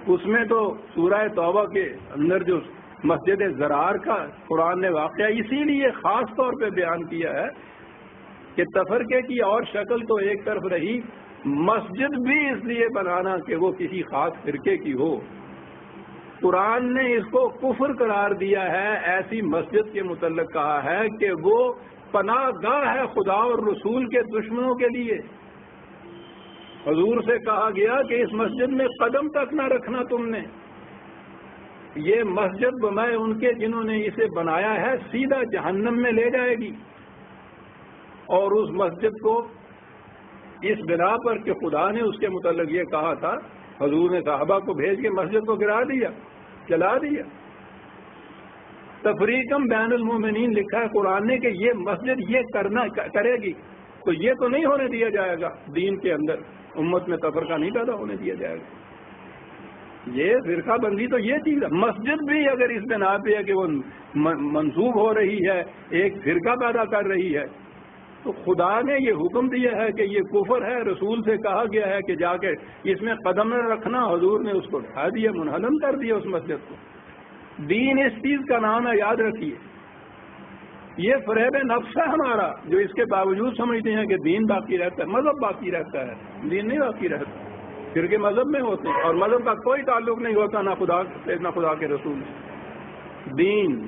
اس میں تو سورہ توبہ کے اندر جو مسجد زرار کا قرآن نے واقعہ اسی لیے خاص طور پہ بیان کیا ہے کہ تفرقے کی اور شکل تو ایک طرف رہی، مسجد بھی اس لیے بنانا کہ وہ کسی خاص فرقے کی ہو۔ قرآن نے اس کو کفر قرار دیا ہے، ایسی مسجد کے متعلق کہا ہے کہ وہ پناہ گاہ ہے خدا اور رسول کے دشمنوں کے لیے۔ حضور سے کہا گیا کہ اس مسجد میں قدم تک نہ رکھنا تم نے، یہ مسجد بنائے ان کے جنہوں نے اسے بنایا ہے سیدھا جہنم میں لے جائے گی۔ اور اس مسجد کو اس بنا پر کہ خدا نے اس کے متعلق یہ کہا تھا، حضور نے صحابہ کو بھیج کے مسجد کو گرا دیا، جلا دیا۔ تفریقاً بین المومنین لکھا ہے قرآن نے کہ یہ مسجد یہ کرے گی تو یہ تو نہیں ہونے دیا جائے گا، دین کے اندر امت میں تفرقہ نہیں پیدا ہونے دیا جائے گا۔ یہ فرقہ بندی تو یہ چیز ہے، مسجد بھی اگر اس بنا پہ ہے کہ وہ منسوب ہو رہی ہے، ایک فرقہ پیدا کر رہی ہے، تو خدا نے یہ حکم دیا ہے کہ یہ کفر ہے، رسول سے کہا گیا ہے کہ جا کے اس میں قدم نہ رکھنا، حضور نے اس کو اٹھا دیا، منہدم کر دیا اس مسجد کو۔ دین اس چیز کا نام ہے، یاد رکھیے۔ یہ فریب نفس ہے ہمارا، جو اس کے باوجود سمجھتے ہیں کہ دین باقی رہتا ہے، مذہب باقی رہتا ہے، دین نہیں باقی رہتا۔ فرقے مذہب میں ہوتے ہیں اور مذہب کا کوئی تعلق نہیں ہوتا نہ خدا سے نہ خدا کے رسول سے۔ دین